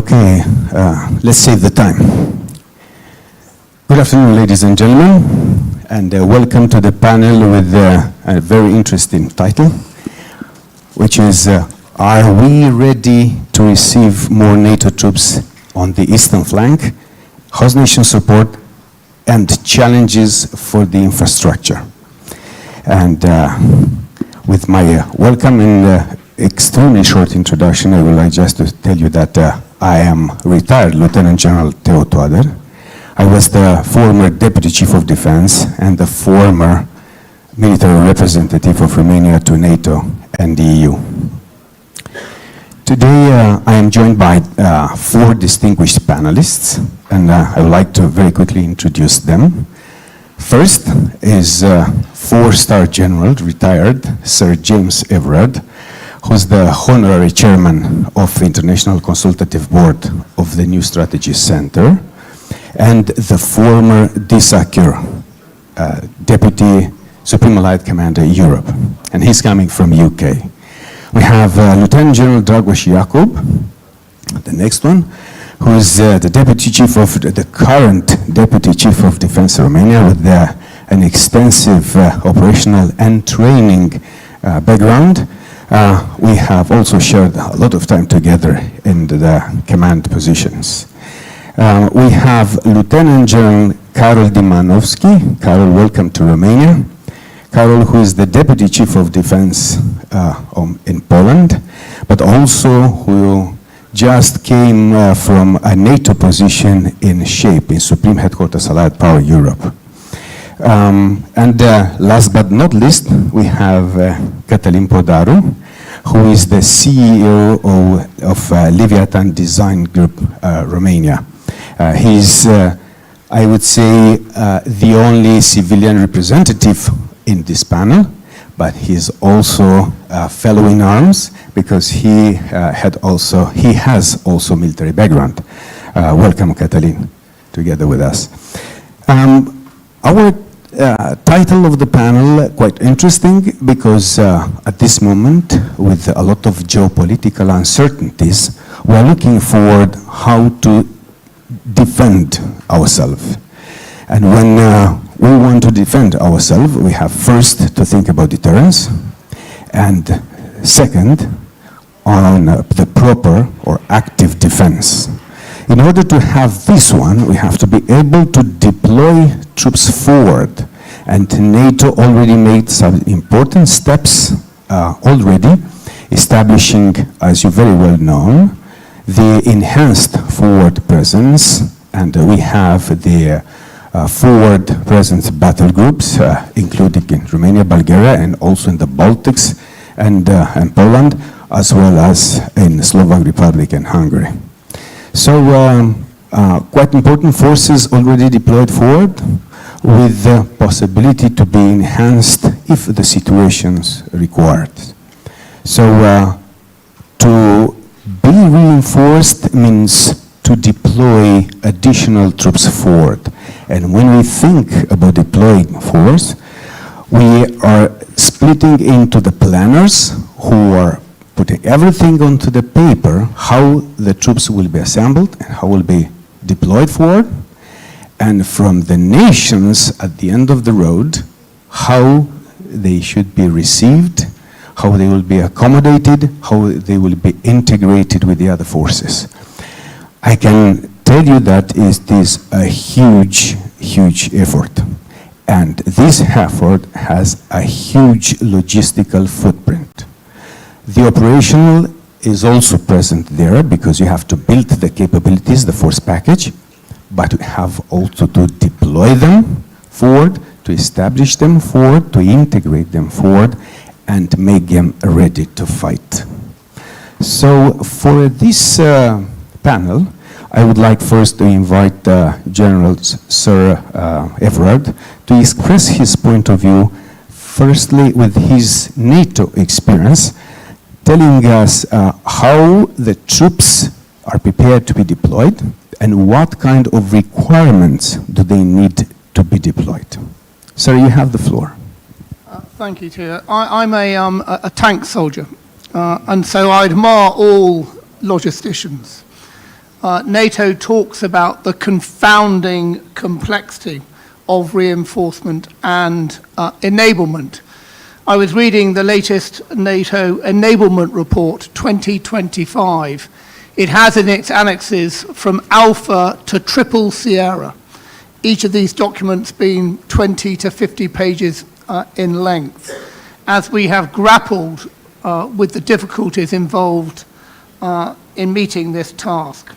Okay, let's save the time. Good afternoon, ladies and gentlemen, and welcome to the panel with a very interesting title, which is, are we ready to receive more NATO troops on the eastern flank, host nation support, and challenges for the infrastructure? And with my welcome and extremely short introduction, I would like just to tell you that I am retired Lieutenant General Theo Toader. I was the former Deputy Chief of Defense and the former military representative of Romania to NATO and the EU. Today I am joined by 4 distinguished panelists, and I would like to very quickly introduce them. First is 4-star General, retired, Sir James Everard, who's the Honorary Chairman of the International Consultative Board of the New Strategy Center, and the former DSACEUR, Deputy Supreme Allied Commander Europe, and he's coming from UK. We have Lieutenant General Dragoș the next one, who is the Deputy Chief of the current Deputy Chief of Defense Romania with an extensive operational and training background. We have also shared a lot of time together in the command positions. We have Lieutenant General Karol DYMANOWSKI. Karol, welcome to Romania. Karol, who is the Deputy Chief of Defense in Poland, but also who just came from a NATO position in SHAPE, in Supreme Headquarters Allied Power Europe. And last but not least, we have Cătălin PODARU, who is the CEO of Leviatan Design Group Romania. He's, I would say, the only civilian representative in this panel, but he's also a fellow in arms because he has also military background. Welcome, Cătălin, together with us. Our title of the panel, quite interesting, because at this moment, with a lot of geopolitical uncertainties, we're looking forward how to defend ourselves. And when we want to defend ourselves, we have first to think about deterrence, and second, on the proper or active defense. In order to have this one, we have to be able to deploy troops forward. And NATO already made some important steps already, establishing, as you very well know, the enhanced forward presence. And we have the forward presence battle groups, including in Romania, Bulgaria, and also in the Baltics and Poland, as well as in Slovak Republic and Hungary. So quite important forces already deployed forward, with the possibility to be enhanced if the situations required. So to be reinforced means to deploy additional troops forward. And when we think about deploying force, we are splitting into the planners who are putting everything onto the paper, how the troops will be assembled and how will be deployed forward, and from the nations at the end of the road, how they should be received, how they will be accommodated, how they will be integrated with the other forces. I can tell you that it is a huge, huge effort. And this effort has a huge logistical footprint. The operational is also present there because you have to build the capabilities, the force package, but we have also to deploy them forward, to establish them forward, to integrate them forward, and make them ready to fight. So for this panel, I would like first to invite General Sir Everard to express his point of view, firstly with his NATO experience, telling us how the troops are prepared to be deployed and what kind of requirements do they need to be deployed. Sir, you have the floor. Thank you, Chair. I'm a tank soldier, and so I admire all logisticians. NATO talks about the confounding complexity of reinforcement and enablement. I was reading the latest NATO Enablement Report 2025. It has in its annexes from Alpha to Triple Sierra, each of these documents being 20 to 50 pages in length, as we have grappled with the difficulties involved in meeting this task.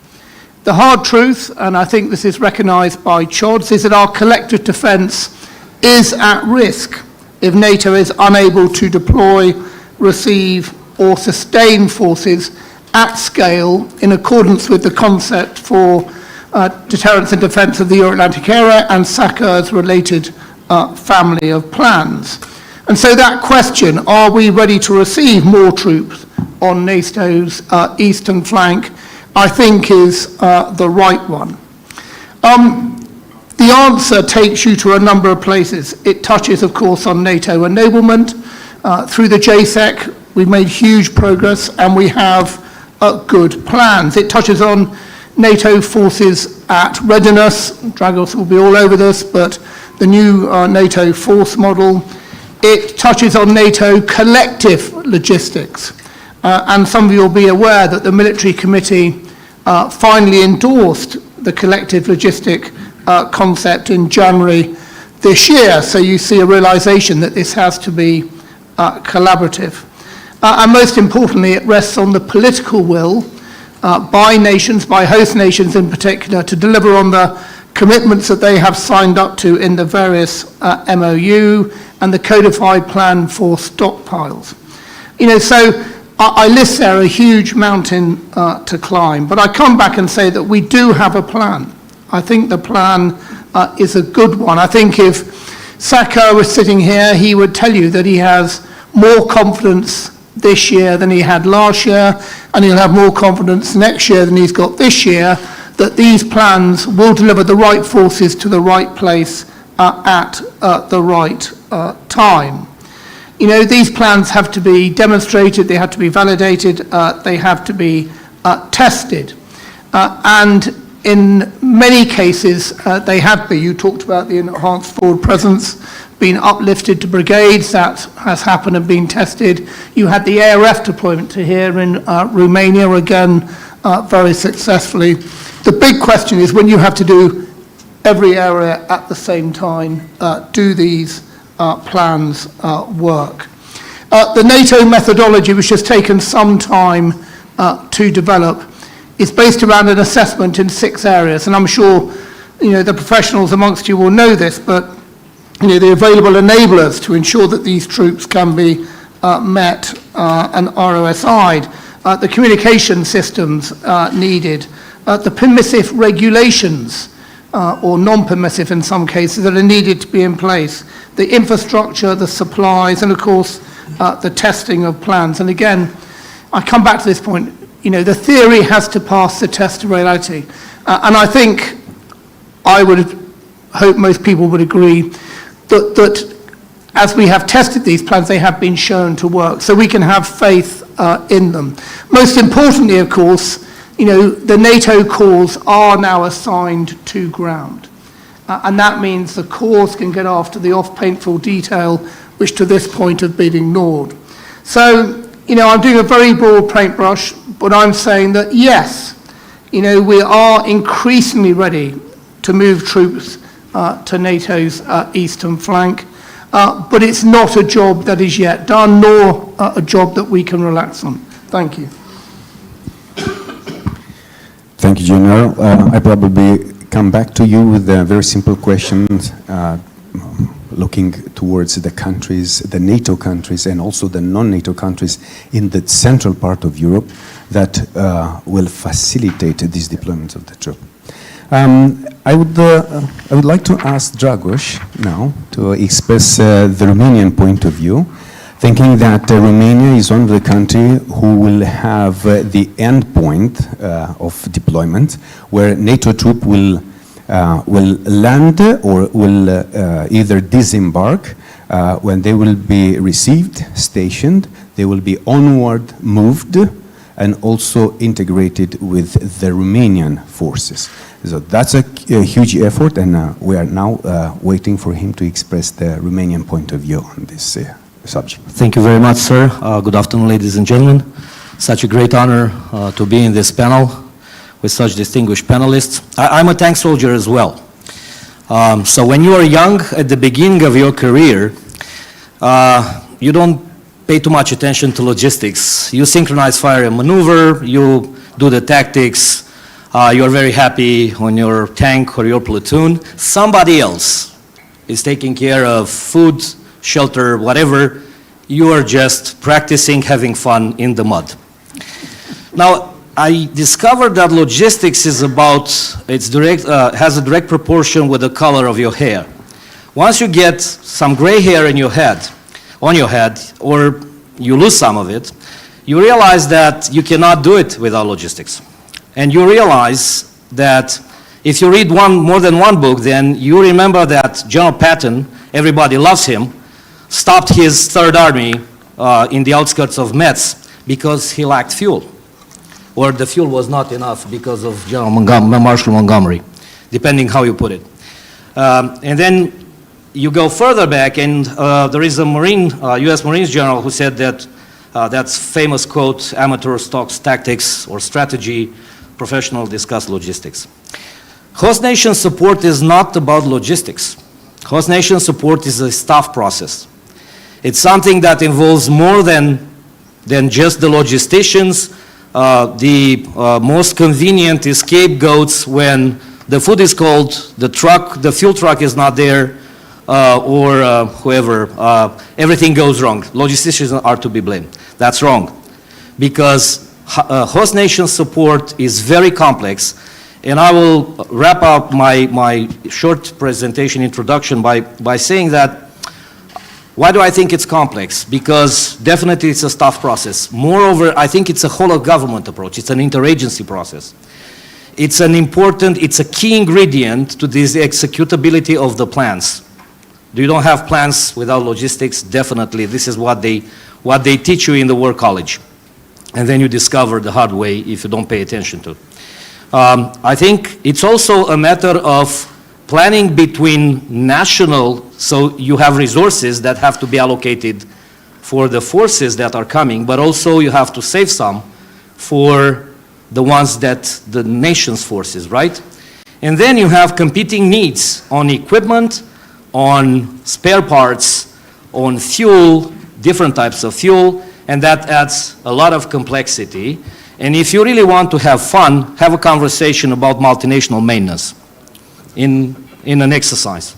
The hard truth, and I think this is recognised by CHODS, is that our collective defence is at risk if NATO is unable to deploy, receive or sustain forces at scale in accordance with the concept for deterrence and defence of the Euro-Atlantic area and SACEUR's related family of plans. And so that question, are we ready to receive more troops on NATO's eastern flank, I think is the right one. The answer takes you to a number of places. It touches, of course, on NATO enablement. Through the JSEC, we've made huge progress and we have good plans. It touches on NATO forces at readiness. Dragoș will be all over this, but the new NATO force model. It touches on NATO collective logistics. And some of you will be aware that the military committee finally endorsed the collective logistic concept in January this year. So you see a realization that this has to be collaborative. And most importantly, it rests on the political will by nations, by host nations in particular, to deliver on the commitments that they have signed up to in the various MOU and the codified plan for stockpiles. You know, so I list there a huge mountain to climb, but I come back and say that we do have a plan. I think the plan is a good one. I think if SACEUR was sitting here, he would tell you that he has more confidence this year than he had last year, and he'll have more confidence next year than he's got this year, that these plans will deliver the right forces to the right place at the right time. You know, these plans have to be demonstrated, they have to be validated, they have to be tested. And in many cases, they have been. You talked about the enhanced forward presence being uplifted to brigades. That has happened and been tested. You had the ARF deployment to here in Romania, again, very successfully. The big question is when you have to do every area at the same time, do these plans work? The NATO methodology, which has taken some time to develop, is based around an assessment in 6 areas, and I'm sure the professionals amongst you will know this, but the available enablers to ensure that these troops can be met and ROSI'd, the communication systems needed, the permissive regulations or non-permissive in some cases that are needed to be in place, the infrastructure, the supplies, and of course the testing of plans. And again, I come back to this point, the theory has to pass the test of reality. And I think, I would hope most people would agree, that as we have tested these plans, they have been shown to work. So we can have faith in them. Most importantly, of course, the NATO corps are now assigned to ground. And that means the corps can get after the off-painful detail, which to this point have been ignored. So, I'm doing a very broad paintbrush, but I'm saying that yes, we are increasingly ready to move troops to NATO's eastern flank, but it's not a job that is yet done, nor a job that we can relax on. Thank you. Thank you, General. I probably come back to you with a very simple question, looking towards the countries, the NATO countries, and also the non-NATO countries in the central part of Europe that will facilitate this deployment of the troop. I would like to ask Dragoș now to express the Romanian point of view, thinking that Romania is one of the countries who will have the end point of deployment, where NATO troop will land or will either disembark. When they will be received, stationed, they will be onward moved and also integrated with the Romanian forces. So that's a huge effort, and we are now waiting for him to express the Romanian point of view on this subject. Thank you very much, sir. Good afternoon, ladies and gentlemen. Such a great honor to be in this panel with such distinguished panelists. I'm a tank soldier as well. So when you are young, at the beginning of your career, you don't pay too much attention to logistics. You synchronize fire and maneuver, you do the tactics, you're very happy on your tank or your platoon. Somebody else is taking care of food, shelter, whatever. You are just practicing, having fun in the mud. Now, I discovered that logistics is about, has a direct proportion with the color of your hair. Once you get some gray hair in your head, on your head, or you lose some of it, you realize that you cannot do it without logistics. And you realize that if you read more than one book, then you remember that General Patton, everybody loves him, stopped his Third Army in the outskirts of Metz because he lacked fuel. Or the fuel was not enough because of Marshal Montgomery, depending how you put it. And then you go further back, and there is a Marine, US Marines general who said that, that's famous quote, amateur talks tactics or strategy, professional discuss logistics. Host nation support is not about logistics. Host nation support is a staff process. It's something that involves more than just the logisticians, the most convenient is scapegoats when the food is cold, the fuel truck is not there, or whoever, everything goes wrong. Logisticians are to be blamed. That's wrong, because host nation support is very complex, and I will wrap up my short presentation introduction by saying that why do I think it's complex? Because definitely it's a staff process. Moreover, I think it's a whole of government approach. It's an interagency process. It's a key ingredient to this executability of the plans. You don't have plans without logistics, definitely. This is what they teach you in the war college. And then you discover the hard way if you don't pay attention to. I think it's also a matter of planning between national, so you have resources that have to be allocated for the forces that are coming, but also you have to save some for the ones that the nation's forces, right? And then you have competing needs on equipment, on spare parts, on fuel, different types of fuel, and that adds a lot of complexity. And if you really want to have fun, have a conversation about multinational maintenance in an exercise.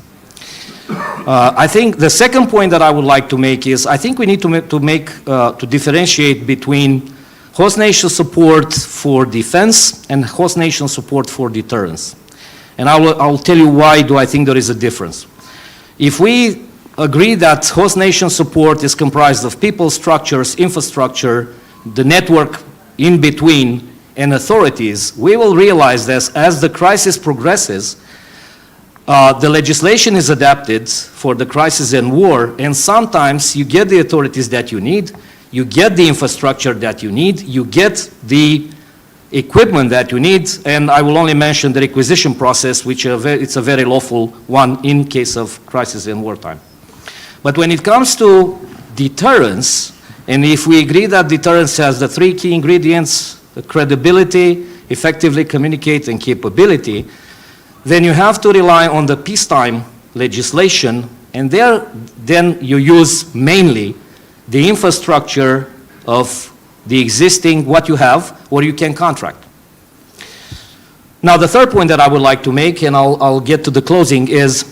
I think the second point that I would like to make is I think we need to differentiate between host nation support for defense and host nation support for deterrence. And I will tell you why do I think there is a difference. If we agree that host nation support is comprised of people, structures, infrastructure, the network in between, and authorities, we will realize that as the crisis progresses, the legislation is adapted for the crisis and war, and sometimes you get the authorities that you need, you get the infrastructure that you need, you get the equipment that you need, and I will only mention the requisition process, which it's a very lawful one in case of crisis and wartime. But when it comes to deterrence, and if we agree that deterrence has the three key ingredients, the credibility, effectively communicate, and capability, then you have to rely on the peacetime legislation, and then you use mainly the infrastructure of the existing, what you have, or you can contract. Now, the third point that I would like to make, and I'll get to the closing, is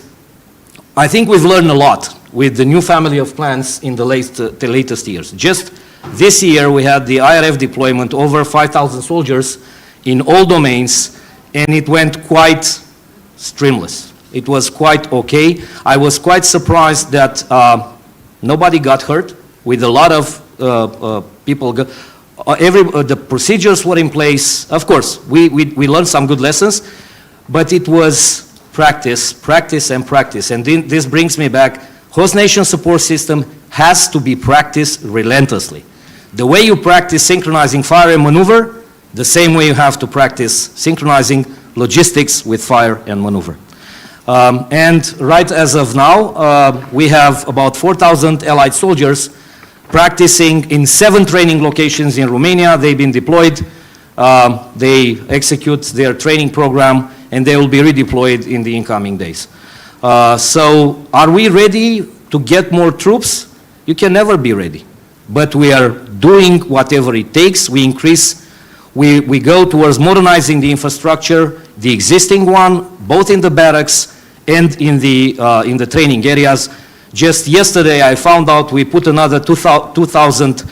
I think we've learned a lot with the new family of plans in the latest years. Just this year, we had the IRF deployment, over 5,000 soldiers in all domains, and it went quite streamless. It was quite okay. I was quite surprised that nobody got hurt, with a lot of people. The procedures were in place. Of course, we learned some good lessons, but it was practice, practice, and practice. And this brings me back. Host nation support system has to be practiced relentlessly. The way you practice synchronizing fire and maneuver, the same way you have to practice synchronizing logistics with fire and maneuver. And right as of now, we have about 4,000 allied soldiers practicing in 7 training locations in Romania. They've been deployed. They execute their training program, and they will be redeployed in the incoming days. So are we ready to get more troops? You can never be ready. But we are doing whatever it takes. We increase, we go towards modernizing the infrastructure, the existing one, both in the barracks and in the training areas. Just yesterday I found out we put another 2,000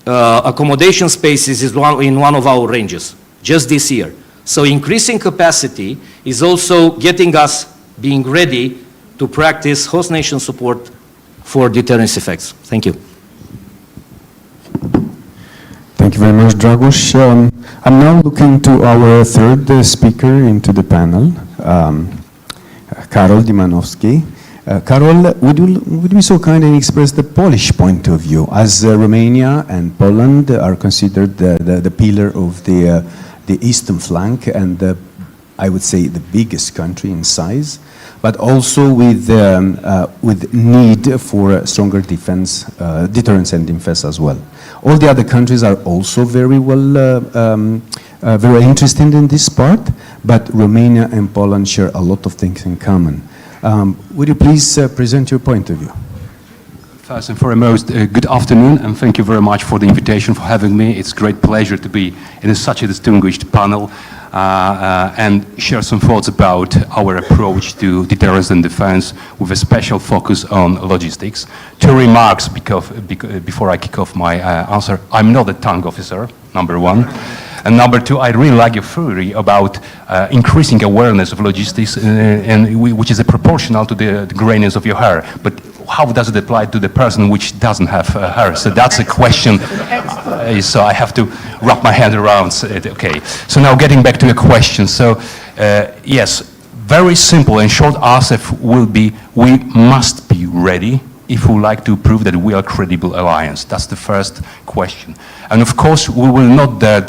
accommodation spaces in one of our ranges, just this year. So increasing capacity is also getting us being ready to practice host nation support for deterrence effects. Thank you. Thank you very much, Dragoș. I'm now looking to our third speaker into the panel, Karol DYMANOWSKI. Karol, would you be so kind and express the Polish point of view, as Romania and Poland are considered the pillar of the eastern flank and I would say the biggest country in size, but also with need for stronger defense, deterrence and defense as well. All the other countries are also very well, very interested in this part, but Romania and Poland share a lot of things in common. Would you please present your point of view? First and foremost, good afternoon, and thank you very much for the invitation, for having me. It's a great pleasure to be in such a distinguished panel and share some thoughts about our approach to deterrence and defense with a special focus on logistics. 2 remarks before I kick off my answer. I'm not a tank officer, number 1. And number 2, I really like your theory about increasing awareness of logistics, which is proportional to the graininess of your hair. But how does it apply to the person which doesn't have hair? So that's a question. So I have to wrap my head around it. Okay. So now getting back to your question. So yes, very simple and short answer will be: we must be ready if we like to prove that we are a credible alliance. That's the first question. And of course, we will not get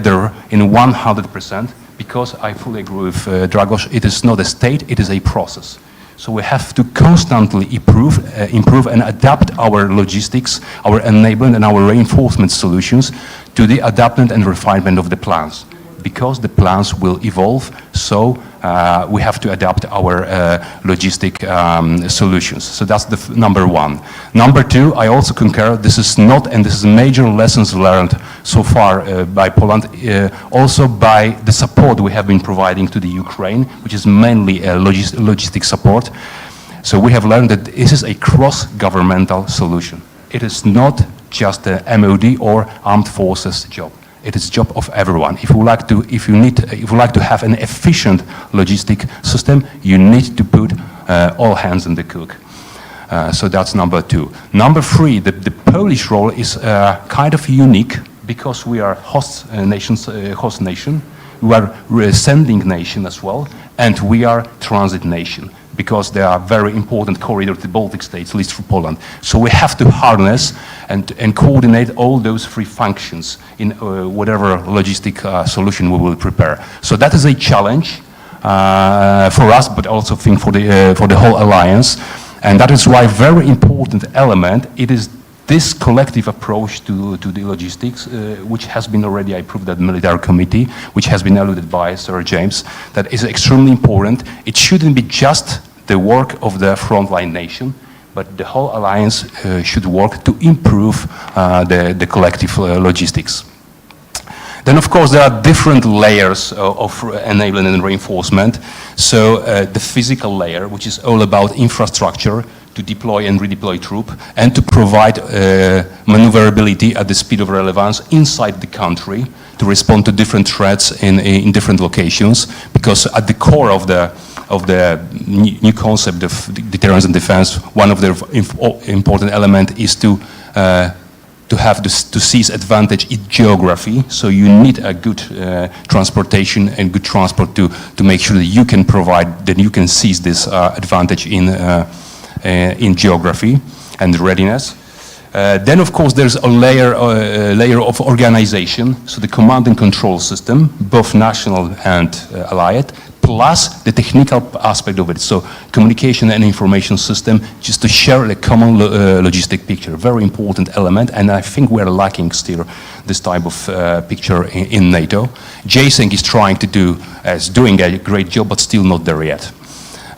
there in 100%, because I fully agree with Dragoș. It is not a state; it is a process. So we have to constantly improve and adapt our logistics, our enablement and our reinforcement solutions to the adaptation and refinement of the plans, because the plans will evolve. So we have to adapt our logistic solutions. So that's the number 1. Number 2, I also concur, this is not, and this is major lessons learned so far by Poland, also by the support we have been providing to the Ukraine, which is mainly a logistic support. So we have learned that this is a cross-governmental solution. It is not just a MOD or armed forces job. It is job of everyone. If you like to have an efficient logistic system, you need to put all hands in the cook. So that's number 2. Number 3, the Polish role is kind of unique, because we are host nation. We are sending nation as well, and we are transit nation, because they are very important corridor to the Baltic states, at least for Poland. So we have to harness and coordinate all those 3 functions in whatever logistic solution we will prepare. So that is a challenge for us, but also I think for the whole alliance. And that is why very important element, it is this collective approach to the logistics, which has been already approved at the military committee, which has been alluded by Sir James, that is extremely important. It shouldn't be just the work of the frontline nation, but the whole alliance should work to improve the collective logistics. Then, of course, there are different layers of enablement and reinforcement. So the physical layer, which is all about infrastructure, to deploy and redeploy troops, and to provide maneuverability at the speed of relevance inside the country to respond to different threats in different locations. Because at the core of the new concept of deterrence and defense, one of the important elements is to seize advantage in geography. So you need a good transportation and good transport to make sure that you can provide, that you can seize this advantage in geography and readiness. Then, of course, there's a layer of organization, so the command and control system, both national and allied, plus the technical aspect of it, so communication and information system, just to share a common logistic picture, very important element, and I think we're lacking still this type of picture in NATO. JSEC is doing a great job, but still not there yet.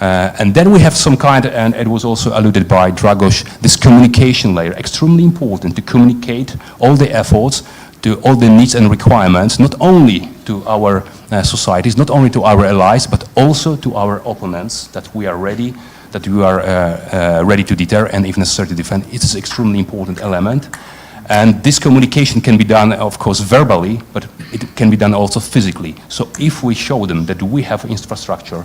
And then we have some kind, and it was also alluded by Dragoș, this communication layer, extremely important to communicate all the efforts to all the needs and requirements, not only to our societies, not only to our allies, but also to our opponents, that we are ready to deter and if necessary to defend. It is an extremely important element. And this communication can be done, of course, verbally, but it can be done also physically. So if we show them that we have infrastructure,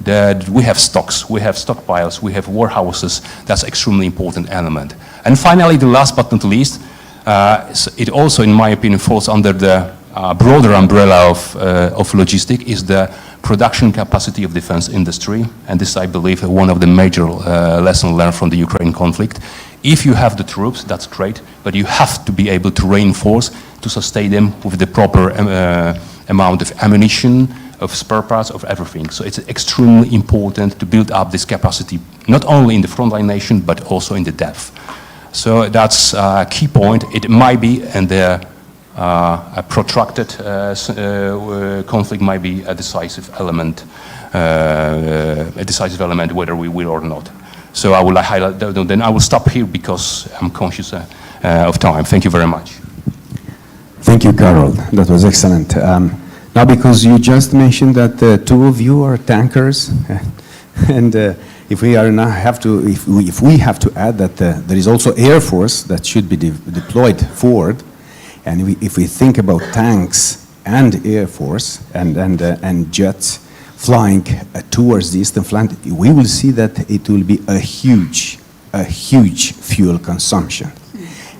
that we have stocks, we have stockpiles, we have warehouses, that's extremely important element. And finally, the last but not least, it also, in my opinion, falls under the broader umbrella of logistic, is the production capacity of defense industry. And this, I believe, one of the major lessons learned from the Ukraine conflict. If you have the troops, that's great, but you have to be able to reinforce, to sustain them with the proper amount of ammunition, of spare parts, of everything. So it's extremely important to build up this capacity, not only in the frontline nation, but also in the depth. So that's a key point. It might be, and a protracted conflict might be a decisive element, whether we will or not. So I will highlight, then I will stop here because I'm conscious of time. Thank you very much. Thank you, Karol. That was excellent. Now, because you just mentioned that the two of you are tankers, and if we have to add that there is also Air Force that should be deployed forward, and if we think about tanks and Air Force and jets flying towards the eastern flank, we will see that it will be a huge fuel consumption.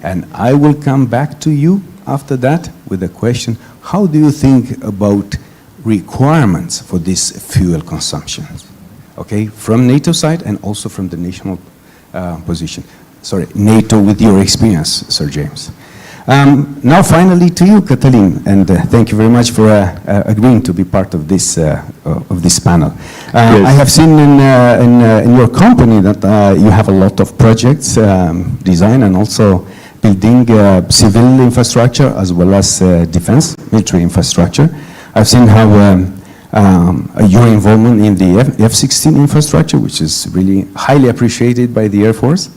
And I will come back to you after that with a question: how do you think about requirements for this fuel consumption? Okay, from NATO side and also from the national position. Sorry, NATO with your experience, Sir James. Now finally to you, Cătălin, and thank you very much for agreeing to be part of this panel. Yes. I have seen in your company that you have a lot of projects, design and also building civil infrastructure as well as defense, military infrastructure. I've seen how your involvement in the F-16 infrastructure, which is really highly appreciated by the Air Force.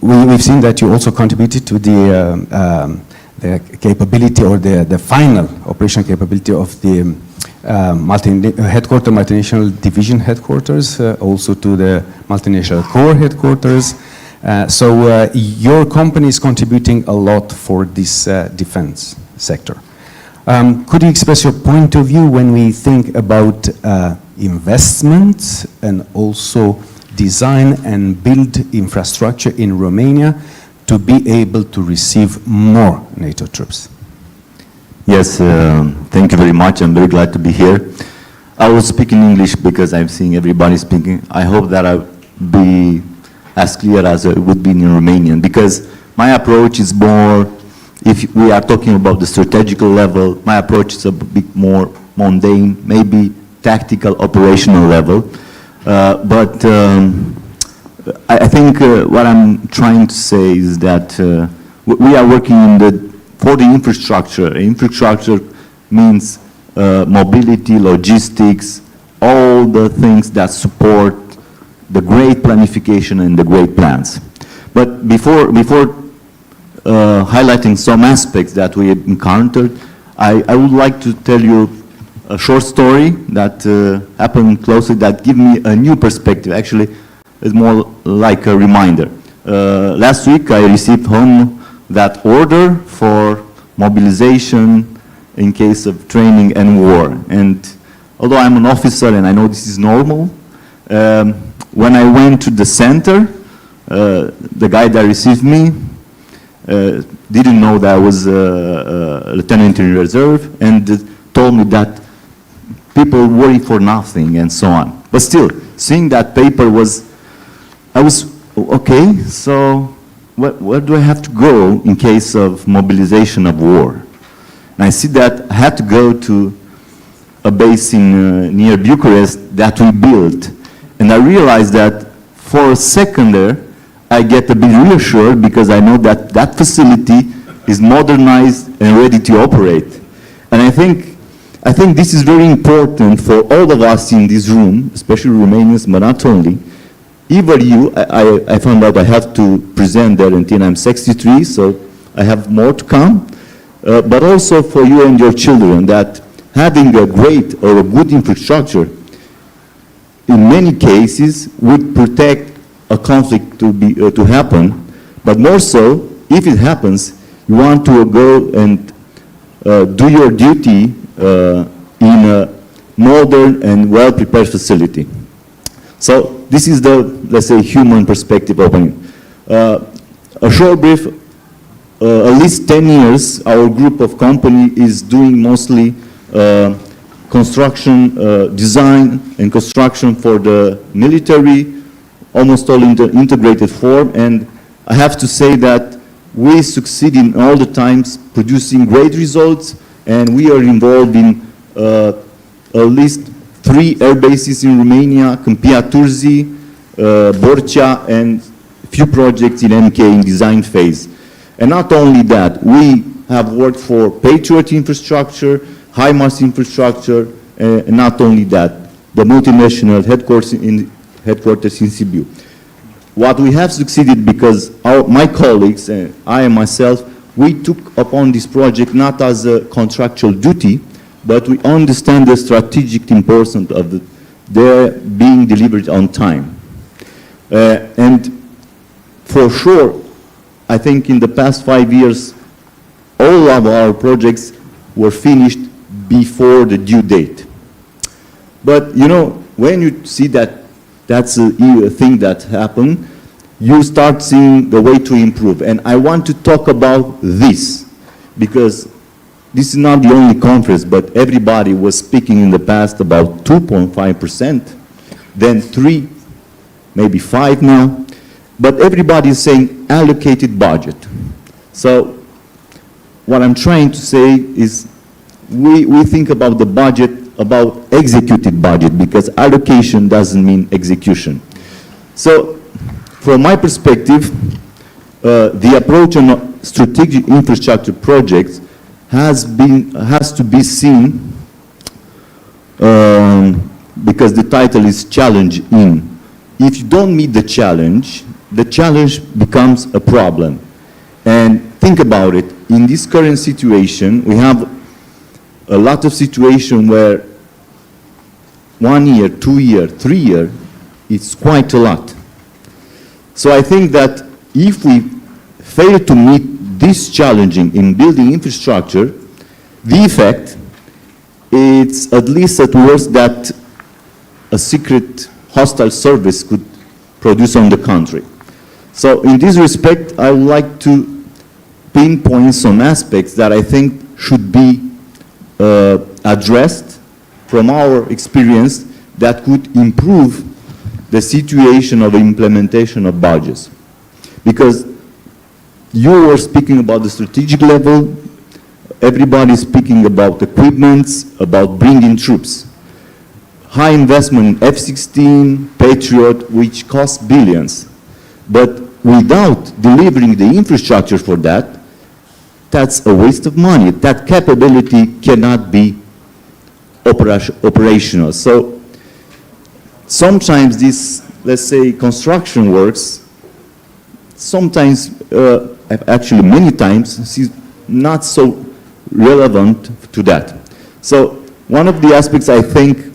We've seen that you also contributed to the capability or the final operation capability of the multinational division headquarters, also to the multinational core headquarters. So your company is contributing a lot for this defense sector. Could you express your point of view when we think about investments and also design and build infrastructure in Romania to be able to receive more NATO troops? Yes, thank you very much. I'm very glad to be here. I will speak in English because I'm seeing everybody speaking. I hope that I'll be as clear as it would be in Romanian, because my approach is more, if we are talking about the strategical level, my approach is a bit more mundane, maybe tactical, operational level. But I think what I'm trying to say is that we are working for the infrastructure. Infrastructure means mobility, logistics, all the things that support the great planification and the great plans. But before highlighting some aspects that we have encountered, I would like to tell you a short story that happened closely that give me a new perspective. Actually, it's more like a reminder. Last week I received home that order for mobilization in case of training and war. And although I'm an officer and I know this is normal, when I went to the center, the guy that received me didn't know that I was a lieutenant in reserve, and told me that people worry for nothing and so on. But still, seeing that paper I was okay, so where do I have to go in case of mobilization of war? And I see that I had to go to a base in near Bucharest that we built, and I realized that for a second there, I get a bit reassured because I know that that facility is modernized and ready to operate. And I think this is very important for all of us in this room, especially Romanians, but not only. Even you, I found out I have to present there until I'm 63, so I have more to come. But also for you and your children, that having a great or a good infrastructure, in many cases, would protect a conflict to happen. But more so, if it happens, you want to go and do your duty in a modern and well-prepared facility. So this is the, let's say, human perspective opening. A short brief, at least 10 years, our group of company is doing mostly construction, design and construction for the military, almost all in the integrated form. And I have to say that we succeed in all the times producing great results, and we are involved in at least 3 air bases in Romania, Câmpia Turzi, Borcea, and few projects in MK in design phase. And not only that, we have worked for Patriot infrastructure, HIMARS infrastructure, and not only that, the multinational headquarters in Sibiu. What we have succeeded because my colleagues and I and myself, we took upon this project not as a contractual duty, but we understand the strategic importance of their being delivered on time. And for sure, I think in the past 5 years, all of our projects were finished before the due date. But you know, when you see that that's a thing that happened, you start seeing the way to improve. And I want to talk about this, because this is not the only conference, but everybody was speaking in the past about 2.5%, then 3, maybe 5 now. But everybody is saying allocated budget. So what I'm trying to say is we think about the budget, about executed budget, because allocation doesn't mean execution. So from my perspective, the approach on strategic infrastructure projects has to be seen because the title is challenge in. If you don't meet the challenge becomes a problem. And think about it, in this current situation, we have a lot of situation where 1 year, 2 year, 3 year, it's quite a lot. So I think that if we fail to meet this challenging in building infrastructure, the effect, it's at least at worst that a secret hostile service could produce on the country. So in this respect, I would like to pinpoint some aspects that I think should be addressed from our experience that could improve the situation of implementation of budgets. Because you were speaking about the strategic level, everybody is speaking about equipments, about bringing troops. High investment in F-16, Patriot, which costs billions. But without delivering the infrastructure for that, that's a waste of money. That capability cannot be operational. So sometimes this, let's say, construction works, sometimes, actually many times, is not so relevant to that. So one of the aspects I think,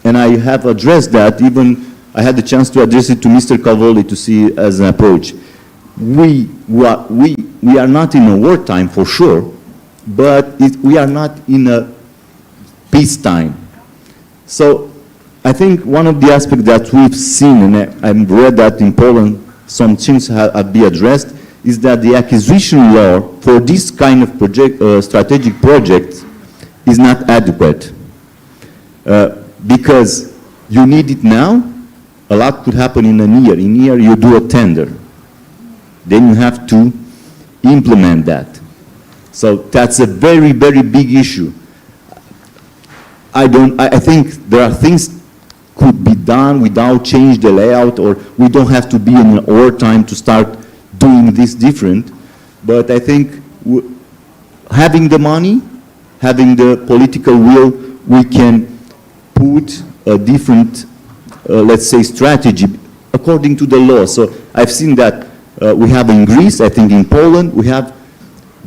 and I have addressed that, even I had the chance to address it to Mr. Cavoli to see as an approach. We are not in a wartime for sure, but we are not in a peacetime. So I think one of the aspects that we've seen, and I've read that in Poland, some things have been addressed, is that the acquisition law for this kind of strategic projects is not adequate. Because you need it now, a lot could happen in a year. In a year you do a tender. then you have to implement that. So that's a very, very big issue. I think there are things could be done without change the layout, or we don't have to be in wartime to start doing this different. But I think having the money, having the political will, we can put a different, let's say, strategy according to the law. So I've seen that we have in Greece, I think in Poland, we have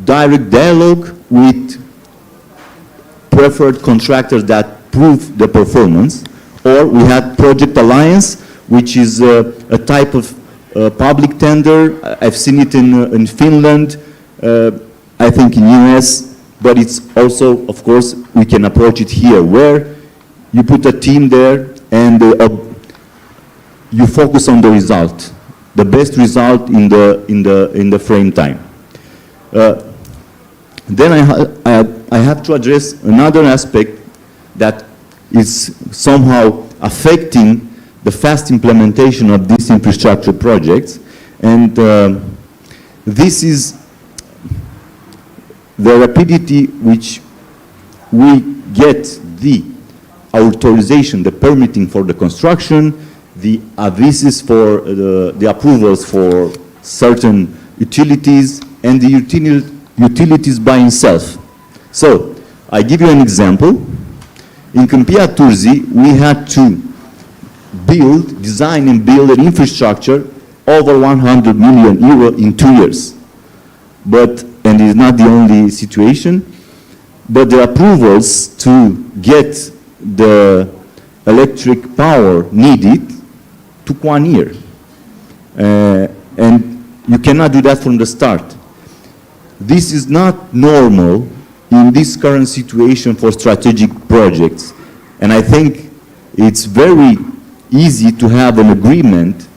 direct dialogue with preferred contractors that prove the performance, or we have project alliance, which is a type of public tender. I've seen it in Finland, I think in US, but it's also, of course, we can approach it here, where you put a team there and you focus on the result, the best result in the frame time. Then I have to address another aspect that is somehow affecting the fast implementation of these infrastructure projects, and this is the rapidity which we get the authorization, the permitting for the construction, the avises for the approvals for certain utilities, and the utilities by itself. So, I give you an example. In Câmpia Turzii, we had to design and build an infrastructure over 100 million euro in 2 years. And it's not the only situation, but the approvals to get the electric power needed took 1 year. And you cannot do that from the start. This is not normal in this current situation for strategic projects. And I think it's very easy to have an agreement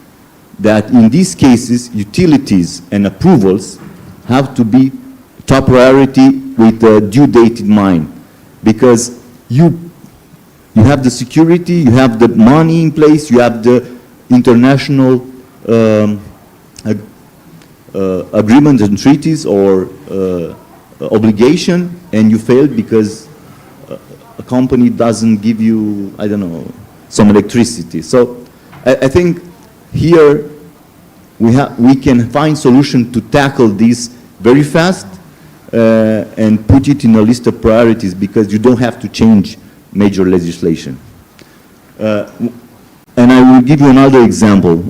that in these cases, utilities and approvals have to be top priority with the due date in mind. Because you have the security, you have the money in place, you have the international agreements and treaties or obligation, and you fail because a company doesn't give you, I don't know, some electricity. So I think here we can find solution to tackle this very fast and put it in a list of priorities, because you don't have to change major legislation. And I will give you another example.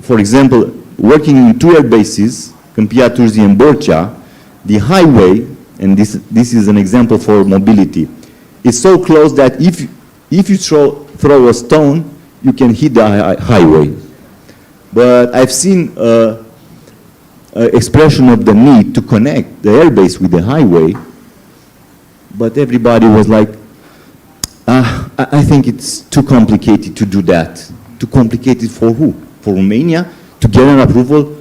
For example, working in 2 air bases, Câmpia Turzii and Borcea, the highway, and this is an example for mobility, is so close that if you throw a stone, you can hit the highway. But I've seen expression of the need to connect the airbase with the highway, but everybody was like, I think it's too complicated to do that. Too complicated for who? For Romania? To get an approval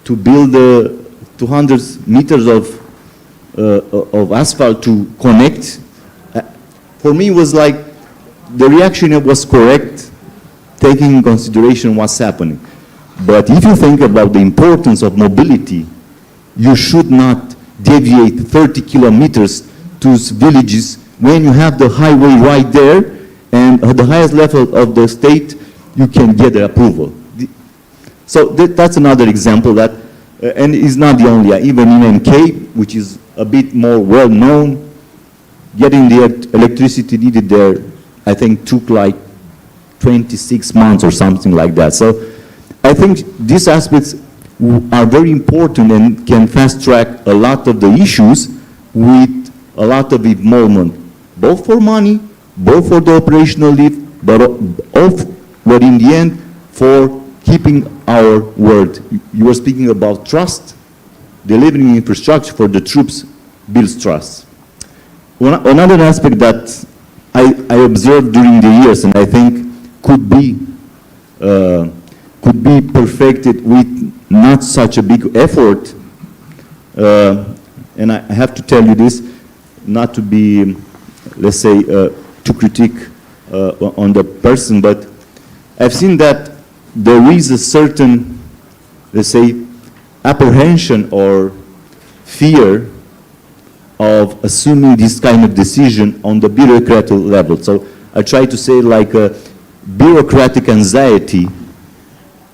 to build 200 meters of asphalt to connect? For me, it was like, the reaction was correct, taking in consideration what's happening. But if you think about the importance of mobility, you should not deviate 30 kilometers to villages when you have the highway right there, and at the highest level of the state, you can get the approval. So that's another example that, and it's not the only, even in MK, which is a bit more well-known, getting the electricity needed there, I think took like 26 months or something like that. So I think these aspects are very important and can fast-track a lot of the issues with a lot of involvement, both for money, both for the operational lift, but in the end, for keeping our word. You were speaking about trust. Delivering infrastructure for the troops builds trust. Another aspect that I observed during the years, and I think could be perfected with not such a big effort, and I have to tell you this, not to be, let's say, to critique on the person, but I've seen that there is a certain, let's say, apprehension or fear of assuming this kind of decision on the bureaucratic level. So I try to say like a bureaucratic anxiety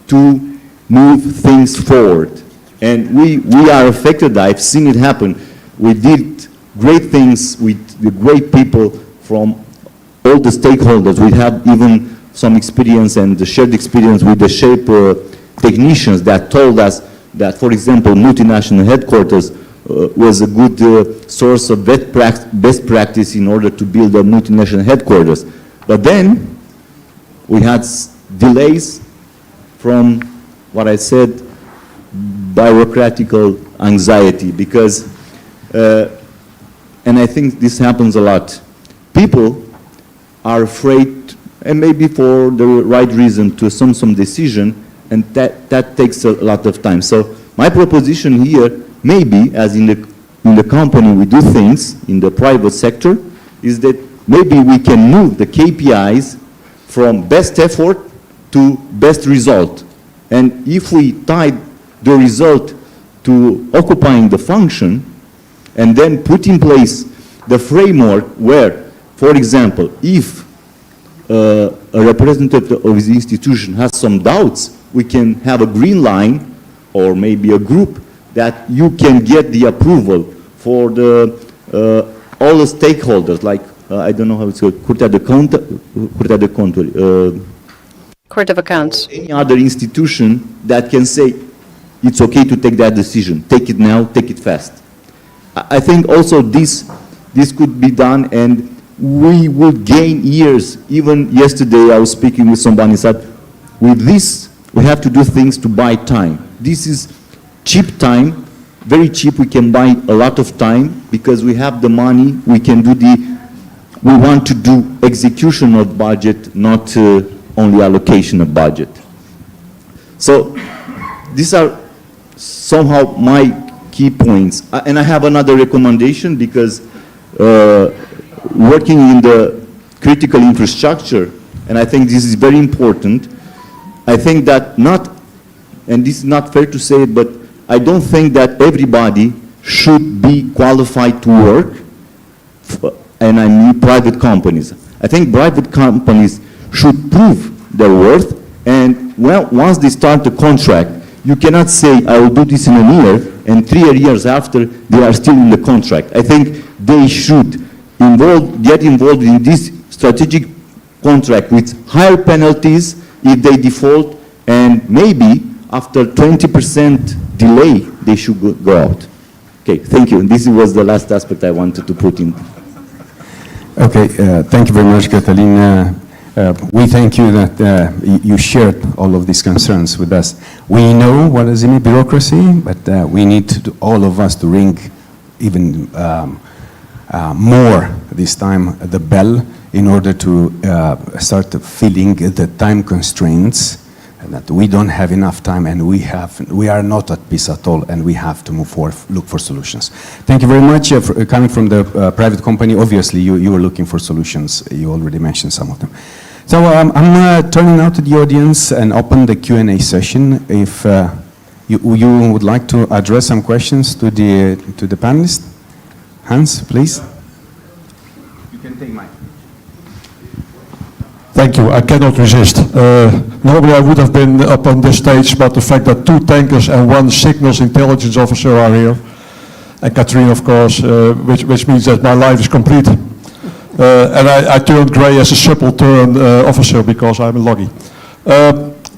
to move things forward. And we are affected. I've seen it happen. We did great things with the great people from all the stakeholders. We have even some experience and the shared experience with the shape technicians that told us that, for example, multinational headquarters was a good source of best practice in order to build a multinational headquarters. But then we had delays from what I said, bureaucratical anxiety, because, and I think this happens a lot, people are afraid, and maybe for the right reason, to assume some decision, and that takes a lot of time. So my proposition here, maybe, as in the company we do things, in the private sector, is that maybe we can move the KPIs from best effort to best result. And if we tie the result to occupying the function, and then put in place the framework where, for example, if a representative of the institution has some doubts, we can have a green line, or maybe a group, that you can get the approval for the all the stakeholders, like, I don't know how it's called, Court of Accounts. Any other institution that can say, it's okay to take that decision. Take it now, take it fast. I think also this could be done, and we would gain years. Even yesterday I was speaking with somebody and said, with this, we have to do things to buy time. This is cheap time, very cheap. We can buy a lot of time because we have the money. We can do we want to do execution of budget, not only allocation of budget. So these are somehow my key points. And I have another recommendation, because working in the critical infrastructure, and I think this is very important, I think that and this is not fair to say it, but I don't think that everybody should be qualified to work, and I mean private companies. I think private companies should prove their worth, and once they start a contract, you cannot say, I will do this in a year, and 3 years after, they are still in the contract. I think they should get involved in this strategic contract with higher penalties if they default, and maybe after 20% delay, they should go out. Okay, thank you. This was the last aspect I wanted to put in. Okay, thank you very much, Cătălin. We thank you that you shared all of these concerns with us. We know what is in bureaucracy, but we need all of us to ring even more this time the bell in order to start feeling the time constraints, and that we don't have enough time, and we are not at peace at all, and we have to move forward, look for solutions. Thank you very much for coming from the private company. Obviously, you were looking for solutions. You already mentioned some of them. So I'm turning now to the audience and open the Q&A session. If you would like to address some questions to the panelists, Hans, please. You can take mine. Thank you. I cannot resist. Normally I would have been up on this stage, but the fact that 2 tankers and 1 signals intelligence officer are here, and Catherine, of course, which means that my life is complete. And I turned grey as a subaltern officer because I'm a loggy.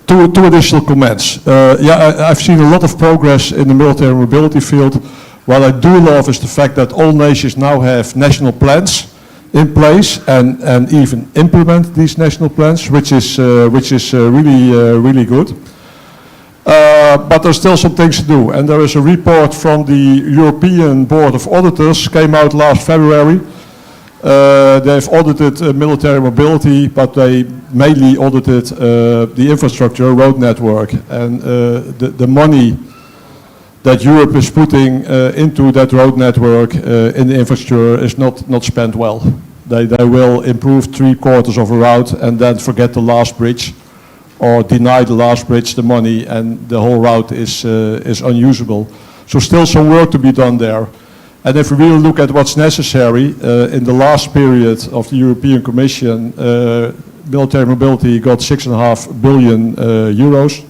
Two additional comments. I've seen a lot of progress in the military mobility field. What I do love is the fact that all nations now have national plans in place and even implement these national plans, which is really good. But there's still some things to do, and there is a report from the European Board of Auditors, came out last February. They've audited military mobility, but they mainly audited the infrastructure, road network, and the money that Europe is putting into that road network in the infrastructure is not spent well. They will improve 3/4 of a route and then forget the last bridge, or deny the last bridge the money, and the whole route is unusable. So still some work to be done there. And if we really look at what's necessary, in the last period of the European Commission, military mobility got 6.5 billion euros.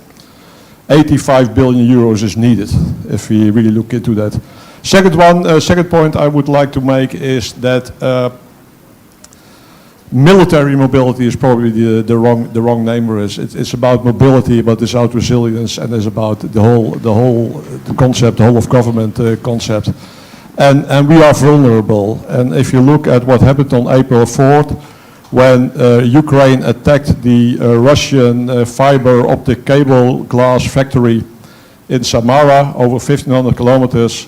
85 billion euros is needed if we really look into that. Second point I would like to make is that military mobility is probably the wrong name for it. It's about mobility, but it's about resilience, and it's about the whole concept, the whole of government concept. And we are vulnerable. And if you look at what happened on April 4th, when Ukraine attacked the Russian fiber optic cable glass factory in Samara, over 1,500 kilometers,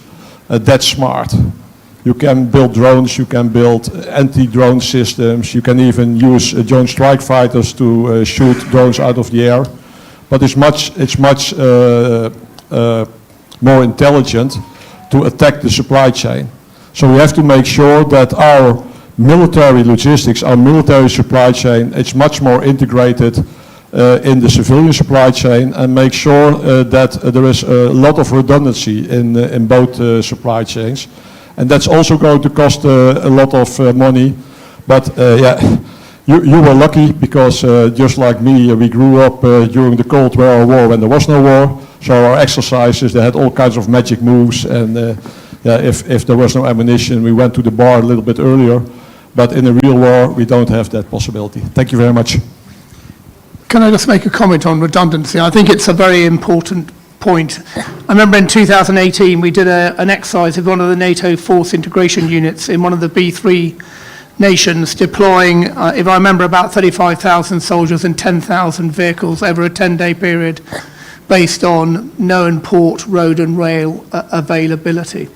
that's smart. You can build drones, you can build anti-drone systems, you can even use joint strike fighters to shoot drones out of the air. But it's much more intelligent to attack the supply chain. So we have to make sure that our military logistics, our military supply chain, it's much more integrated in the civilian supply chain, and make sure that there is a lot of redundancy in both supply chains. And that's also going to cost a lot of money. But yeah, you were lucky because just like me, we grew up during the Cold War when there was no war. So our exercises, they had all kinds of magic moves. And yeah, if there was no ammunition, we went to the bar a little bit earlier. But in a real war, we don't have that possibility. Thank you very much. Can I just make a comment on redundancy? I think it's a very important point. I remember in 2018 we did an exercise with one of the NATO force integration units in one of the B3 nations, deploying, if I remember, about 35,000 soldiers and 10,000 vehicles over a 10-day period based on known port, road and rail availability,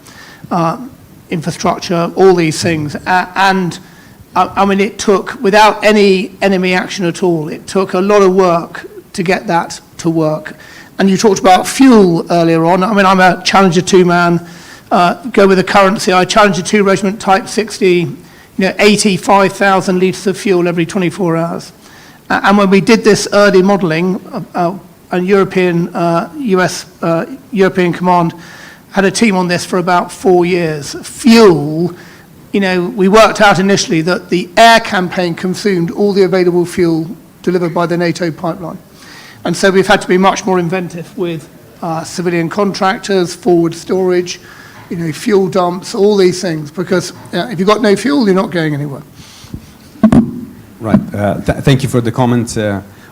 infrastructure, all these things. And I mean, it took, without any enemy action at all, it took a lot of work to get that to work. And you talked about fuel earlier on. I mean, I'm a Challenger 2 man, go with the currency. I Challenger 2 Regiment Type 60, 85,000 litres of fuel every 24 hours. And when we did this early modelling, a European Command had a team on this for about 4 years. Fuel, we worked out initially that the air campaign consumed all the available fuel delivered by the NATO pipeline. And so we've had to be much more inventive with civilian contractors, forward storage, fuel dumps, all these things, because if you've got no fuel, you're not going anywhere. Right. Thank you for the comment.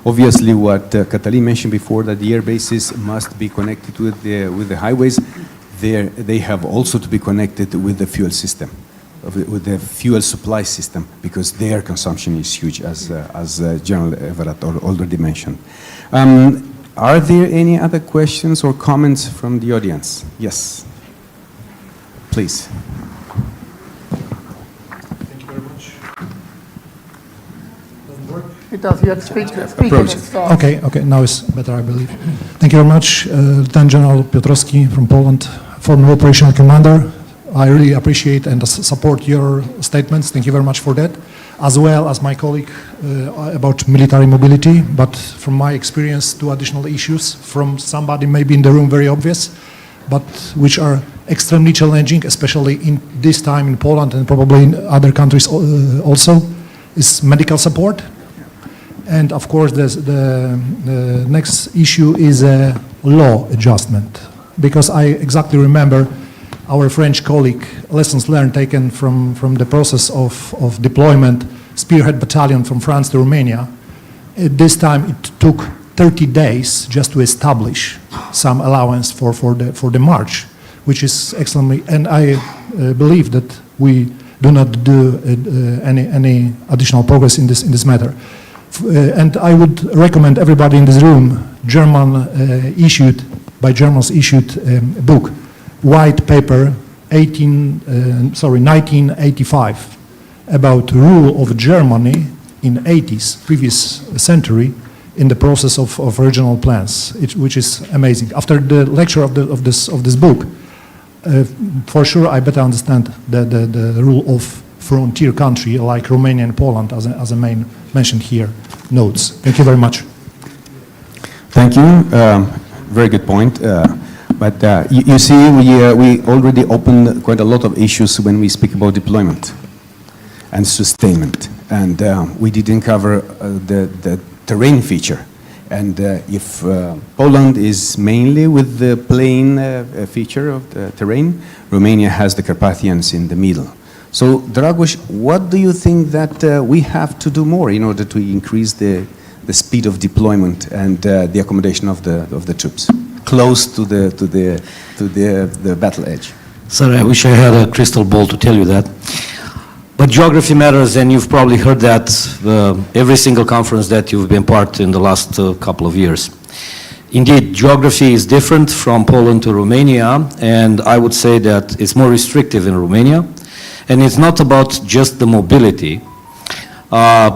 Obviously, what Cătălin mentioned before, that the air bases must be connected with the highways. They have also to be connected with the fuel system, with the fuel supply system, because their consumption is huge, as General Everard already mentioned. Are there any other questions or comments from the audience? Yes. Please. Thank you very much. Doesn't work? It does. You have to speak at the start. Okay, now it's better, I believe. Thank you very much, Lieutenant General Piotrowski from Poland, former operational commander. I really appreciate and support your statements. Thank you very much for that, as well as my colleague about military mobility. But from my experience, two additional issues from somebody maybe in the room very obvious, but which are extremely challenging, especially in this time in Poland and probably in other countries also, is medical support. And of course, the next issue is a law adjustment, because I exactly remember our French colleague, lessons learned taken from the process of deployment, Spearhead Battalion from France to Romania. At this time, it took 30 days just to establish some allowance for the march, which is excellently, and I believe that we do not do any additional progress in this matter. And I would recommend everybody in this room, by Germans issued book, white paper 1985 about rule of Germany in 80s, previous century, in the process of regional plans, which is amazing. After the lecture of this book, for sure I better understand the rule of frontier country like Romania and Poland as a main mentioned here notes. Thank you very much. Thank you. Very good point. But you see, we already opened quite a lot of issues when we speak about deployment and sustainment. And we didn't cover the terrain feature. And if Poland is mainly with the plain feature of the terrain, Romania has the Carpathians in the middle. So, Dragoș, what do you think that we have to do more in order to increase the speed of deployment and the accommodation of the troops close to the battle edge? Sir, I wish I had a crystal ball to tell you that. But geography matters, and you've probably heard that every single conference that you've been part in the last couple of years. Indeed, geography is different from Poland to Romania, and I would say that it's more restrictive in Romania. And it's not about just the mobility,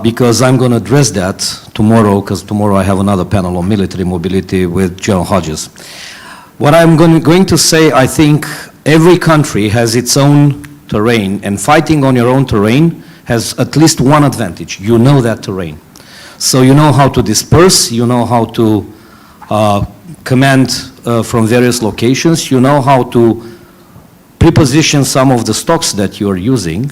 because I'm going to address that tomorrow, because tomorrow I have another panel on military mobility with General Hodges. What I'm going to say, I think every country has its own terrain, and fighting on your own terrain has at least one advantage. You know that terrain. So you know how to disperse, you know how to command from various locations, you know how to preposition some of the stocks that you're using,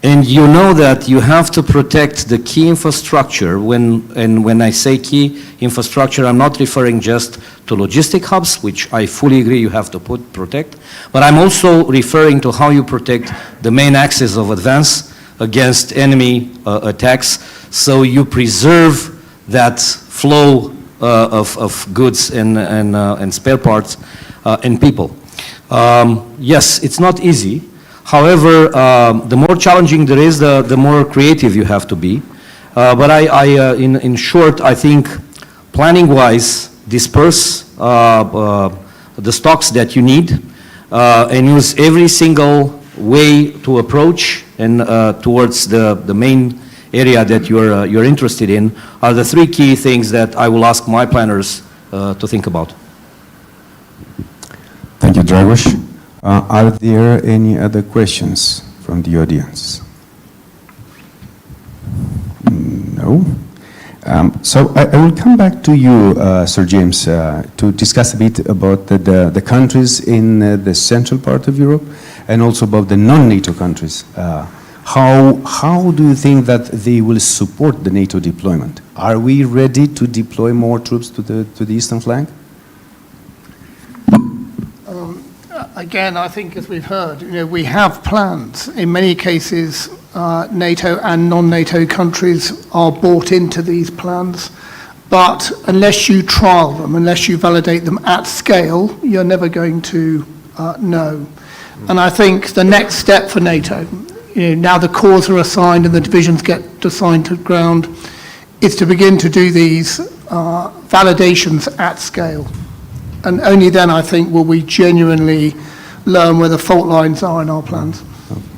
and you know that you have to protect the key infrastructure. When I say key infrastructure, I'm not referring just to logistic hubs, which I fully agree you have to protect, but I'm also referring to how you protect the main axis of advance against enemy attacks, so you preserve that flow of goods and spare parts and people. Yes, it's not easy. However, the more challenging there is, the more creative you have to be. But in short, I think planning-wise, disperse the stocks that you need and use every single way to approach and towards the main area that you're interested in are the three key things that I will ask my planners to think about. Thank you, Dragoș. Are there any other questions from the audience? No. So I will come back to you, Sir James, to discuss a bit about the countries in the central part of Europe and also about the non-NATO countries. How do you think that they will support the NATO deployment? Are we ready to deploy more troops to the eastern flank? Again, I think as we've heard, we have plans. In many cases, NATO and non-NATO countries are bought into these plans. But unless you trial them, unless you validate them at scale, you're never going to know. And I think the next step for NATO, now the corps are assigned and the divisions get assigned to ground, is to begin to do these validations at scale. And only then, I think, will we genuinely learn where the fault lines are in our plans.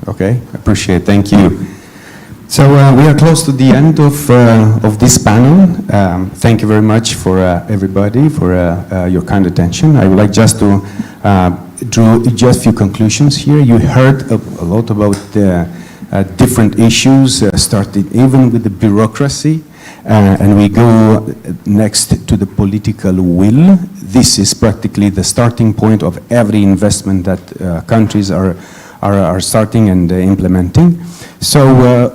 Okay, appreciate it. Thank you. So we are close to the end of this panel. Thank you very much for everybody for your kind attention. I would like just to draw just a few conclusions here. You heard a lot about the different issues, starting even with the bureaucracy. And we go next to the political will. This is practically the starting point of every investment that countries are starting and implementing. So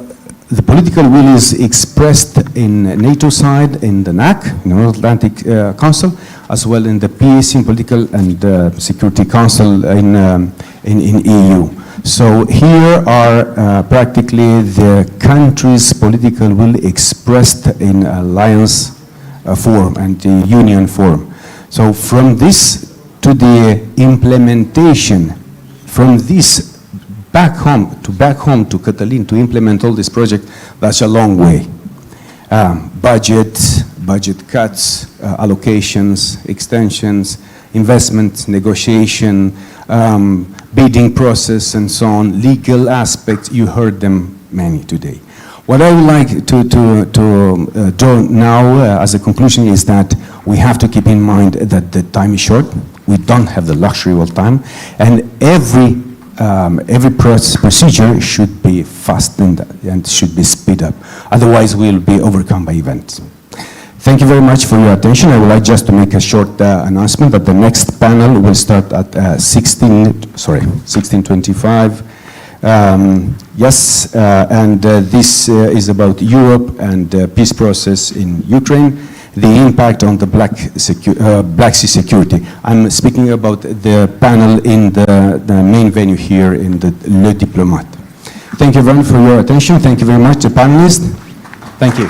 the political will is expressed in NATO side, in the NAC, North Atlantic Council, as well in the PAC, Political and Security Council in EU. So here are practically the country's political will expressed in alliance form and the union form. So from this to the implementation, from this back home to Cătălin to implement all this project, that's a long way. Budget cuts, allocations, extensions, investment, negotiation, bidding process and so on, legal aspects, you heard them many today. What I would like to draw now as a conclusion is that we have to keep in mind that the time is short, we don't have the luxury of time, and every procedure should be fastened and should be speed up, otherwise we'll be overcome by events. Thank you very much for your attention. I would like just to make a short announcement that the next panel will start at 16:25. This is about Europe and peace process in Ukraine, the impact on the Black Sea security. I'm speaking about the panel in the main venue here in the Le Diplomate. Thank you very much for your attention. Thank you very much, the panelists. Thank you.